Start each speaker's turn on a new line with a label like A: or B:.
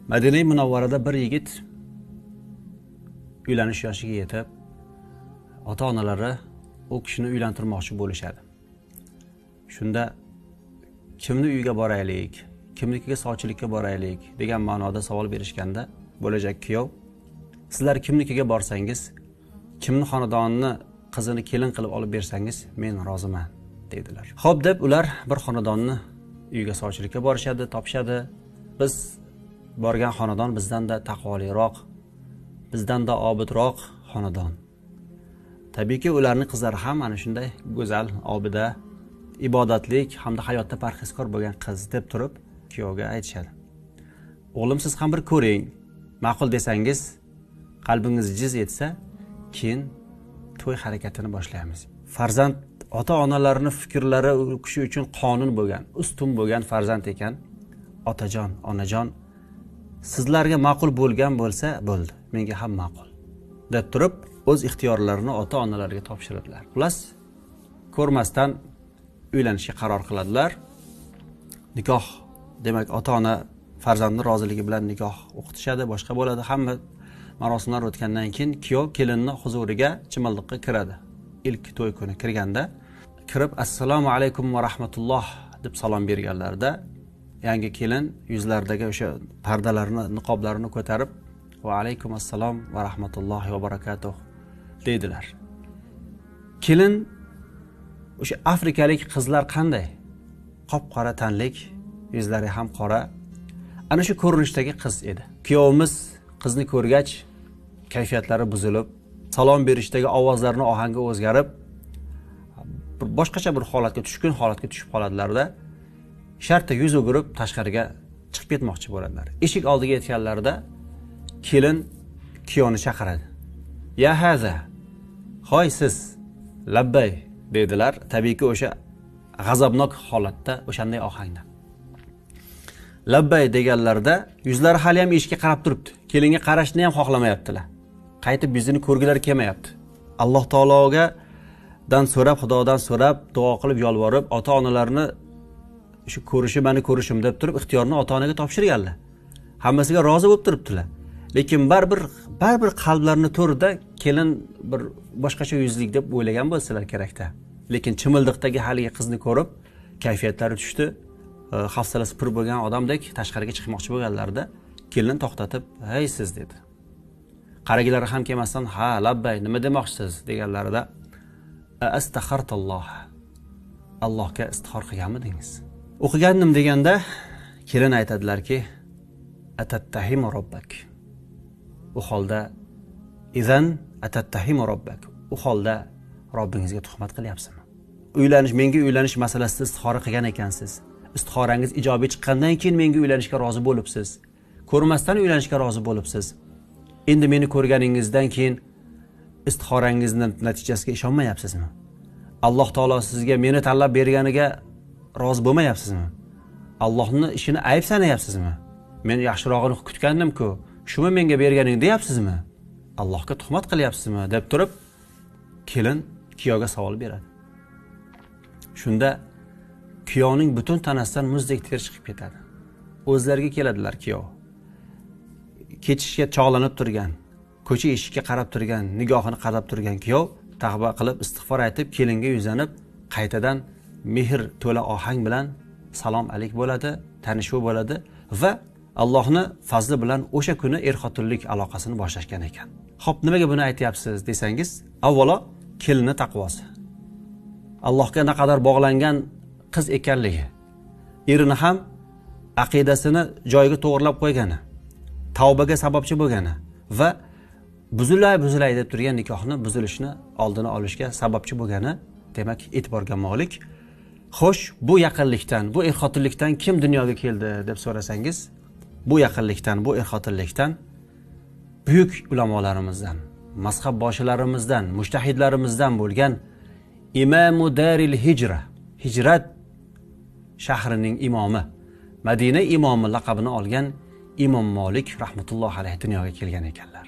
A: Madina Munavvarada bir yigit uylanish yoshiga yetib, ota-onalari u kishini uylantirmoqchi bo'lishadi. Shunda kimni uyiga boraylik, kimnikiga sovchilikka boraylik degan ma'noda savol berishganda, bo'lajak kuyov, sizlar kimnikiga borsangiz, kimni xonadonini qizini kelin qilib olib bersangiz, men roziman dedilar. Xo'p deb ular bir xonadonni uyiga sovchilikka borishadi, topishadi. Biz borgan xonadon bizdan-da taqvoliroq, bizdan-da obidroq xonadon. Tabiiyki ularning qizlari ham ana shunday go'zal, obida, ibodatlik hamda hayotda parhezkor bo'lgan qiz deb turib kuyovga aytishadi. O'g'lim, siz ham bir ko'ring. Ma'qul desangiz, qalbingiz jiz etsa, keyin to'y harakatini boshlaymiz. Farzand ota-onalarining fikrlari u kishi uchun qonun bo'lgan, ustun bo'lgan farzand ekan. Otajon, onajon, sizlarga ma'qul bo'lgan bo'lsa bo'ldi, menga ham ma'qul deb turib o'z ixtiyorlarini ota-onalarga topshiradilar. Xullas, ko'rmasdan uylanishga qaror qiladilar. Nikoh, demak, ota-ona farzandning roziligi bilan nikoh o'qitishadi, boshqa bo'ladi. Hamma marosimlar o'tgandan keyin kuyov kelinning huzuriga chimildiqqa kiradi. Ilk to'y kuni kirganda kirib assalomu alaykum va rahmatulloh deb salom berganlarida yangi kelin yuzlaridagi o'sha pardalarni, niqoblarini ko'tarib va alaykum assalom va rahmatullohi va barakatuh deydilar. Kelin o'sha afrikalik qizlar qanday? Qop-qora tanlik, yuzlari ham qora. Ana shu ko'rinishdagi qiz edi. Kuyovimiz qizni ko'rgach, kayfiyatlari buzilib, salom berishdagi ovozlarini ohangi o'zgarib, boshqacha bir holatga, tushkun holatga tushib qoladilar-da, shartta yuz o'girib tashqariga chiqib ketmoqchi bo'ladilar. Eshik oldiga yetganlarida kelin kuyovni chaqiradi. Ya haza, hoy siz, labbay dedilar. Tabiiyki o'sha g'azabnok holatda, o'shanday ohangda. Labbay deganlarda yuzlari hali ham eshikka qarab turibdi. Kelinga qarashni ham xohlamayaptilar. Qaytib yuzini ko'rgilari kelmayapti. Alloh taologa Xudodan so'rab, duo qilib, yolvorib, ota-onalarini shu ko'rishi, meni ko'rishim deb turib ixtiyorni ota-onaga topshirganlar. Hammasiga rozi bo'lib turibdilar. Lekin baribir qalblarini to'rida kelin bir boshqacha yuzlik deb o'ylagan bo'lsalar kerakda. Lekin chimildiqdagi haligi qizni ko'rib, kayfiyatlari tushdi. Hafsalasi pir bo'lgan odamdek tashqariga chiqmoqchi bo'lganlarida kelin to'xtatib, "Hey siz" dedi. Qaragilari ham kelmasdan, "Ha, labbay, nima demoqchisiz?" deganlarida, "Astaxartalloh." Allohga istixor qilganmidingiz? O'qigandim deganda kelin aytadilarki, "Atattahimu robbak." U holda izan atattahimu robbak. U holda Robbingizga tuhmat qilyapsizmi? Menga uylanish masalasida istixora qilgan ekansiz. Istixorangiz ijobiy chiqqandan keyin menga uylanishga rozi bo'libsiz. Ko'rmasdan uylanishga rozi bo'libsiz. Endi meni ko'rganingizdan keyin istixorangizning natijasiga ishonmayapsizmi? Alloh taolo sizga meni tanlab berganiga rozi bo'lmayapsizmi? Allohning ishini ayb sanayapsizmi? Men yaxshirog'ini kutgandim-ku, shuni menga berganing deyapsizmi? Allohga tuhmat qilyapsizmi deb turib kelin kuyovga savol beradi. Shunda kuyovning butun tanasidan muzdek ter chiqib ketadi. O'zlariga keladilar kuyov. Ketishga chog'lanib turgan, ko'cha eshikka qarab turgan, nigohini qadab turgan kuyov tavba qilib istig'for aytib, kelinga yuzlanib, qaytadan mehr to'la ohang bilan salom alik bo'ladi, tanishuv bo'ladi va Allohning fazli bilan o'sha kuni er-xotinlik aloqasini boshlashgan ekan. Xo'p, nimaga buni aytyapsiz desangiz, avvalo kelinning taqvosi. Allohga naqadar bog'langan qiz ekanligi, erini ham aqidasini joyiga to'g'rilab qo'ygani, tavbaga sababchi bo'lgani va buzilay deb turgan nikohni buzilishini oldini olishga sababchi bo'lgani, demak, e'tiborga molik. Xo'sh, bu yaqinlikdan, bu er-xotinlikdan kim dunyoga keldi deb so'rasangiz, bu yaqinlikdan, bu er-xotinlikdan buyuk ulamolarimizdan, mazhab boshilarimizdan, mujtahidlarimizdan bo'lgan Imamu Daril Hijra, hijrat shahrining imomi, Madina imomi laqabini olgan Imom Malik rahmatullohi alayhi dunyoga kelgan ekanlar.